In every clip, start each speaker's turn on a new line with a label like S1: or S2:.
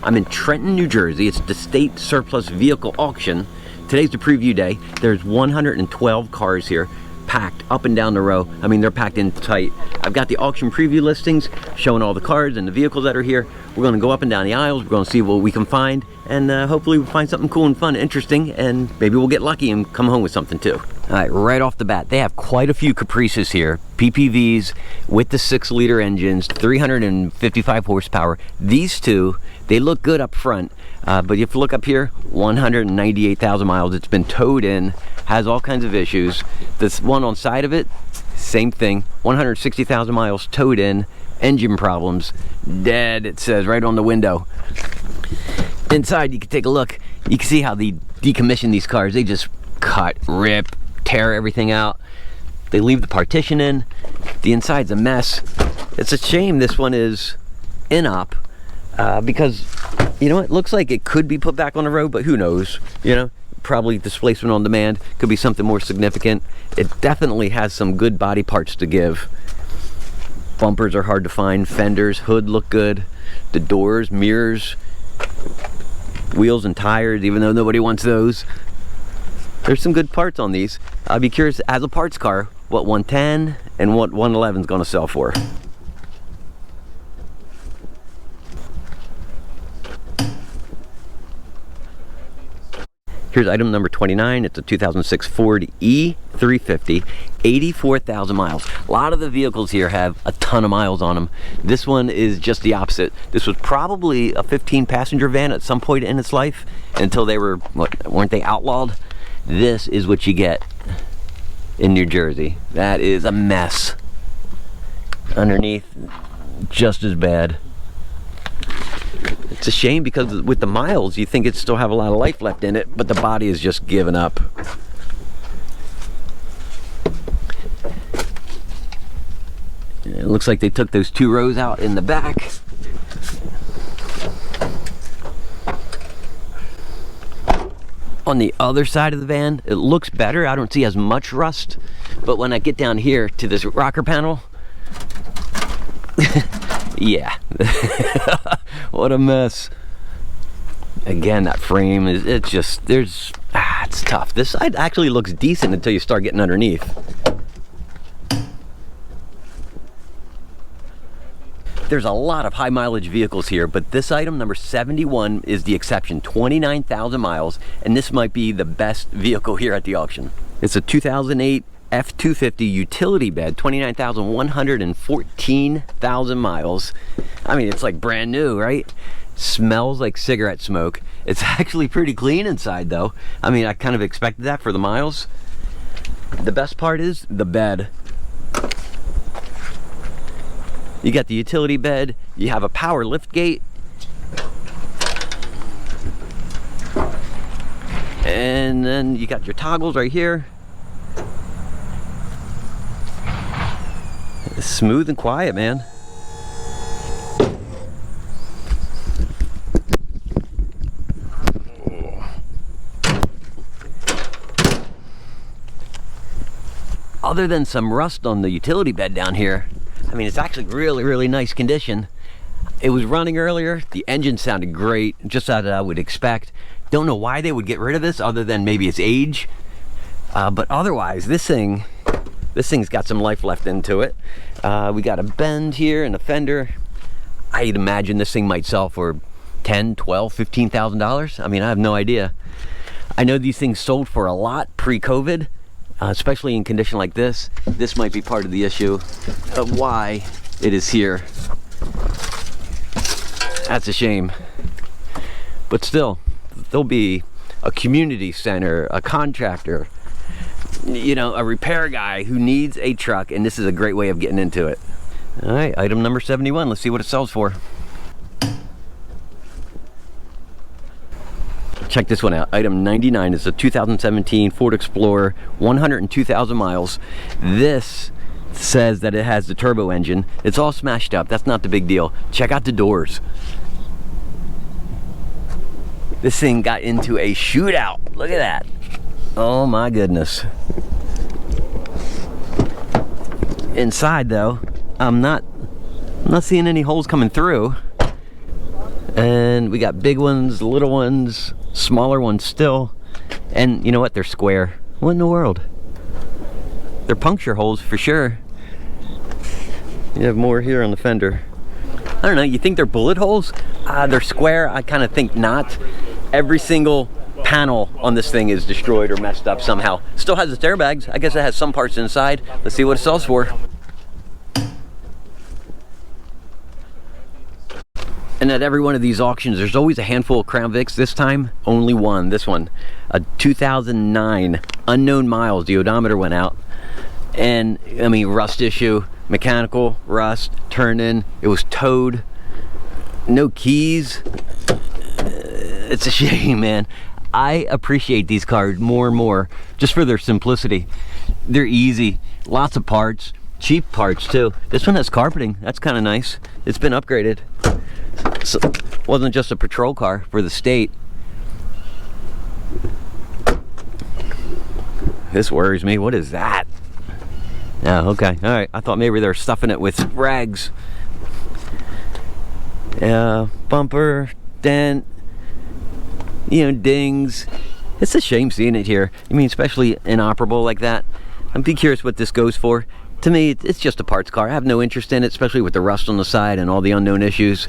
S1: I'm in Trenton, New Jersey. It's the State Surplus Vehicle Auction. Today's the preview day. There's 112 cars here, packed up and down the row. I mean, they're packed in tight. I've got the auction preview listings showing all the cars and the vehicles that are here. We're going to go up and down the aisles. We're going to see what we can find, and hopefully we'll find something cool and fun, interesting, and maybe we'll get lucky and come home with something too. All right, right off the bat, they have quite a few Caprices here, PPVs with the 6-liter engines, 355 horsepower. These two, they look good up front, but if you look up here, 198,000 miles. It's been towed in, has all kinds of issues. This one on side of it, same thing, 160,000 miles, towed in, engine problems, dead, it says right on the window. Inside, you can take a look. You can see how they decommission these cars. They just cut, rip, tear everything out. They leave the partition in. The inside's a mess. It's a shame this one is in-op because, you know, it looks like it could be put back on the road, but who knows, you know? Probably displacement on demand, could be something more significant. It definitely has some good body parts to give. Bumpers are hard to find, fenders, hood look good, the doors, mirrors, wheels and tires, even though nobody wants those. There's some good parts on these. I'd be curious, as a parts car, what 110 and what 111 is going to sell for. Here's item number 29. It's a 2006 Ford E350, 84,000 miles. A lot of the vehicles here have a ton of miles on them. This one is just the opposite. This was probably a 15-passenger van at some point in its life until they were, weren't they outlawed? This is what you get in New Jersey. That is a mess. Underneath, just as bad. It's a shame because with the miles, you think it'd still have a lot of life left in it, but the body is just giving up. It looks like they took those 2 rows out in the back. On the other side of the van, it looks better. I don't see as much rust, but when I get down here to this rocker panel, yeah. What a mess. Again, that frame is, it's just, it's tough. This side actually looks decent until you start getting underneath. There's a lot of high mileage vehicles here, but this item, number 71, is the exception. 29,000 miles, and this might be the best vehicle here at the auction. It's a 2008 F250 utility bed, 29,114,000 miles. I mean, it's like brand new, right? Smells like cigarette smoke. It's actually pretty clean inside though. I mean, I kind of expected that for the miles. The best part is the bed. You got the utility bed, you have a power lift gate, and then you got your toggles right here. It's smooth and quiet, man. Other than some rust on the utility bed down here, I mean, it's actually really nice condition. It was running earlier. The engine sounded great, just as I would expect. Don't know why they would get rid of this other than maybe its age. But otherwise, this thing's got some life left into it. We got a bend here and a fender. I'd imagine this thing might sell for $10, $12, $15,000. I mean, I have no idea. I know these things sold for a lot pre-COVID, especially in condition like this. This might be part of the issue of why it is here. That's a shame. But still, there'll be a community center, a contractor, you know, a repair guy who needs a truck, and this is a great way of getting into it. All right, item number 71. Let's see what it sells for. Check this one out. Item 99 is a 2017 Ford Explorer, 102,000 miles. This says that it has the turbo engine. It's all smashed up. That's not the big deal. Check out the doors. This thing got into a shootout. Look at that. Oh my goodness. Inside though, I'm not seeing any holes coming through. And we got big ones, little ones, smaller ones still. And you know what? They're square. What in the world? They're puncture holes for sure. You have more here on the fender. I don't know, you think they're bullet holes? They're square. I kind of think not. Every single panel on this thing is destroyed or messed up somehow. Still has its airbags. I guess it has some parts inside. Let's see what it sells for. And at every one of these auctions, there's always a handful of Crown Vics. This time, only one. This one, a 2009, unknown miles. The odometer went out. And, I mean, rust issue, mechanical rust, turned in. It was towed. No keys. It's a shame, man. I appreciate these cars more and more just for their simplicity. They're easy. Lots of parts. Cheap parts, too. This one has carpeting. That's kind of nice. It's been upgraded. So, wasn't just a patrol car for the state. This worries me. What is that? Oh, okay. All right. I thought maybe they're stuffing it with rags. Bumper, dent, you know, dings. It's a shame seeing it here. I mean, especially inoperable like that. I'd be curious what this goes for. To me, it's just a parts car. I have no interest in it, especially with the rust on the side and all the unknown issues.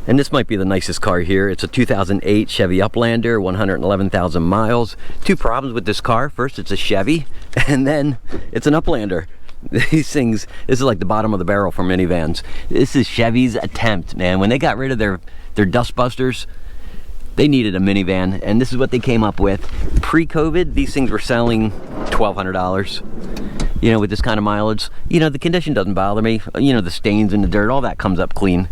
S1: And this might be the nicest car here. It's a 2008 Chevy Uplander, 111,000 miles. Two problems with this car. First, it's a Chevy, and then it's an Uplander. These things, this is like the bottom of the barrel for minivans. This is Chevy's attempt, man. When they got rid of their dust busters, they needed a minivan, and this is what they came up with. Pre-COVID, these things were selling $1,200. You know, with this kind of mileage. You know, the condition doesn't bother me. You know, the stains and the dirt, all that comes up clean.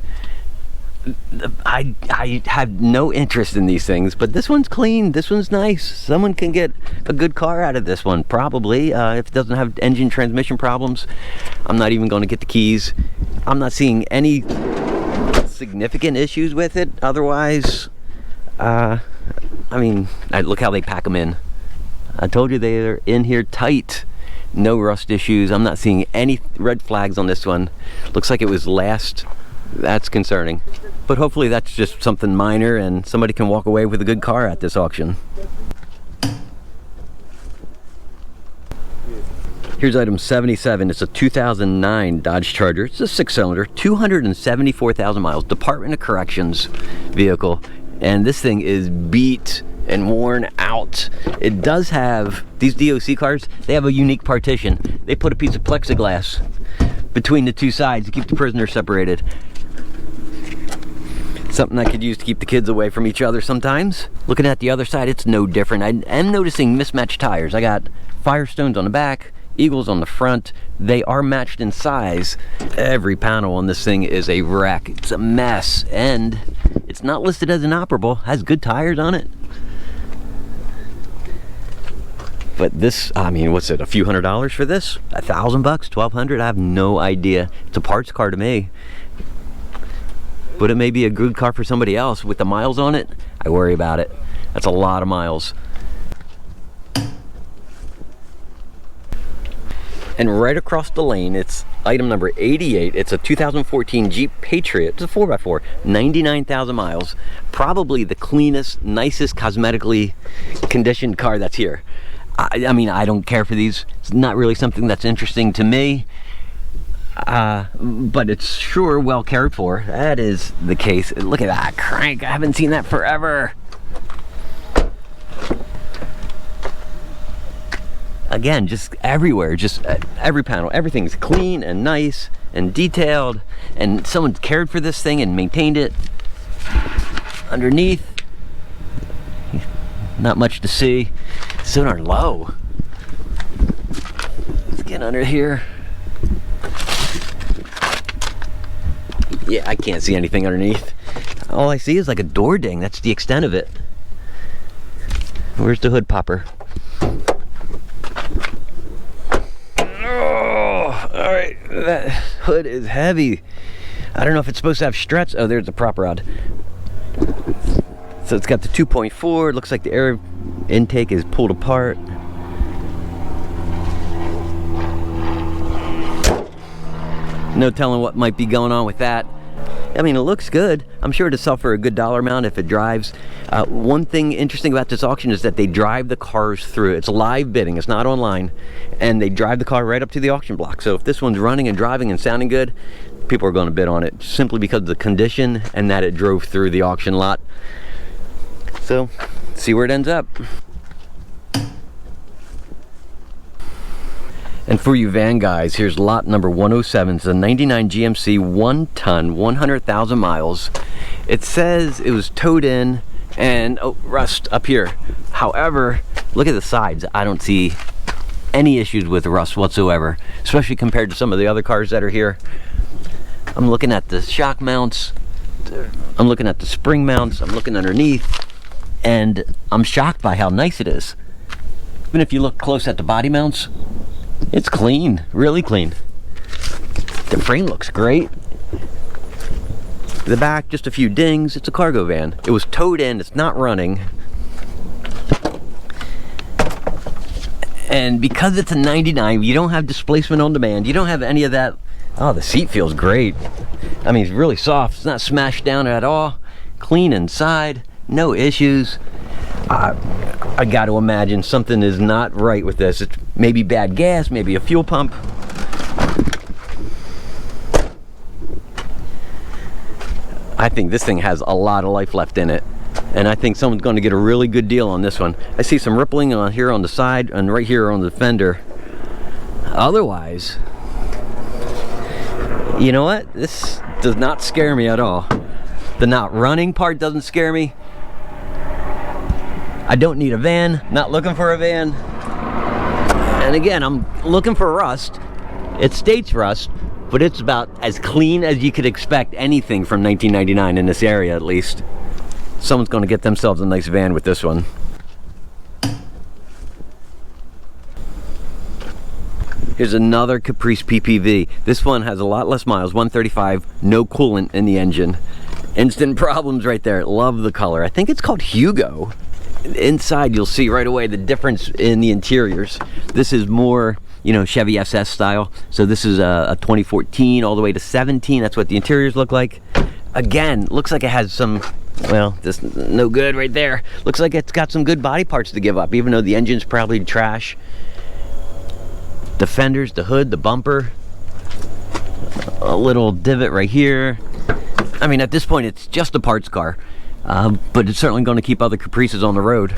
S1: I have no interest in these things, but this one's clean. This one's nice. Someone can get a good car out of this one, probably, if it doesn't have engine transmission problems. I'm not even going to get the keys. I'm not seeing any significant issues with it. Otherwise, I mean, look how they pack them in. I told you they're in here tight. No rust issues. I'm not seeing any red flags on this one. Looks like it was last. That's concerning. But hopefully that's just something minor and somebody can walk away with a good car at this auction. Here's item 77. It's a 2009 Dodge Charger. It's a 6-cylinder, 274,000 miles, Department of Corrections vehicle. And this thing is beat and worn out. It does have, these DOC cars, they have a unique partition. They put a piece of plexiglass between the two sides to keep the prisoners separated. Something I could use to keep the kids away from each other sometimes. Looking at the other side, it's no different. I am noticing mismatched tires. I got Firestones on the back, Eagles on the front. They are matched in size. Every panel on this thing is a wreck. It's a mess, and it's not listed as inoperable. Has good tires on it. But this, I mean, what's it, a few $100s for this? $1,000 bucks, $1,200? I have no idea. It's a parts car to me. But it may be a good car for somebody else. With the miles on it, I worry about it. That's a lot of miles. And right across the lane, it's item number 88. It's a 2014 Jeep Patriot. It's a 4x4, 99,000 miles. Probably the cleanest, nicest, cosmetically conditioned car that's here. I mean, I don't care for these. It's not really something that's interesting to me. But it's sure well cared for. That is the case. Look at that crank. I haven't seen that forever. Again, just everywhere, just every panel, everything's clean and nice and detailed, and someone's cared for this thing and maintained it. Underneath, not much to see. So darn low. Let's get under here. Yeah, I can't see anything underneath. All I see is like a door ding. That's the extent of it. Where's the hood popper? Oh, all right. That hood is heavy. I don't know if it's supposed to have struts. Oh, there's the prop rod. So it's got the 2.4. It looks like the air intake is pulled apart. No telling what might be going on with that. I mean, it looks good. I'm sure to sell for a good dollar amount if it drives. One thing interesting about this auction is that they drive the cars through. It's live bidding, it's not online. And they drive the car right up to the auction block. So if this one's running and driving and sounding good, people are going to bid on it simply because of the condition and that it drove through the auction lot. So, see where it ends up. And for you van guys, here's lot number 107. It's a 99 GMC 1 ton, 100,000 miles. It says it was towed in and, oh, rust up here. However, look at the sides. I don't see any issues with rust whatsoever, especially compared to some of the other cars that are here. I'm looking at the shock mounts. I'm looking at the spring mounts. I'm looking underneath. And I'm shocked by how nice it is. Even if you look close at the body mounts, it's clean, really clean. The frame looks great. The back, just a few dings. It's a cargo van. It was towed in, it's not running. And because it's a 99, you don't have displacement on demand. You don't have any of that. Oh, the seat feels great. I mean, it's really soft. It's not smashed down at all. Clean inside, no issues. I got to imagine something is not right with this. It's maybe bad gas, maybe a fuel pump. I think this thing has a lot of life left in it. And I think someone's going to get a really good deal on this one. I see some rippling on here on the side and right here on the fender. Otherwise, you know what? This does not scare me at all. The not running part doesn't scare me. I don't need a van, not looking for a van. And again, I'm looking for rust. It states rust, but it's about as clean as you could expect anything from 1999 in this area, at least. Someone's going to get themselves a nice van with this one. Here's another Caprice PPV. This one has a lot less miles, 135, no coolant in the engine. Instant problems right there. Love the color. I think it's called Hugo. Inside you'll see right away the difference in the interiors. This is more, you know, Chevy SS style. So this is a 2014 all the way to 17. That's what the interiors look like. Again, looks like it has some, well, this no good right there. Looks like it's got some good body parts to give up, even though the engine's probably trash. The fenders, the hood, the bumper, a little divot right here. I mean, at this point it's just a parts car. But it's certainly going to keep other Caprices on the road.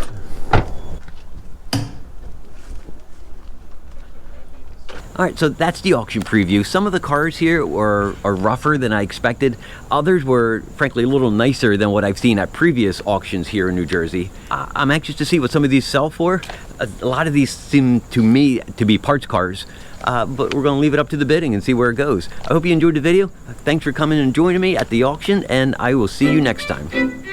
S1: Alright, so that's the auction preview. Some of the cars here are rougher than I expected. Others were, frankly, a little nicer than what I've seen at previous auctions here in New Jersey. I'm anxious to see what some of these sell for. A lot of these seem to me to be parts cars. But we're going to leave it up to the bidding and see where it goes. I hope you enjoyed the video. Thanks for coming and joining me at the auction, and I will see you next time.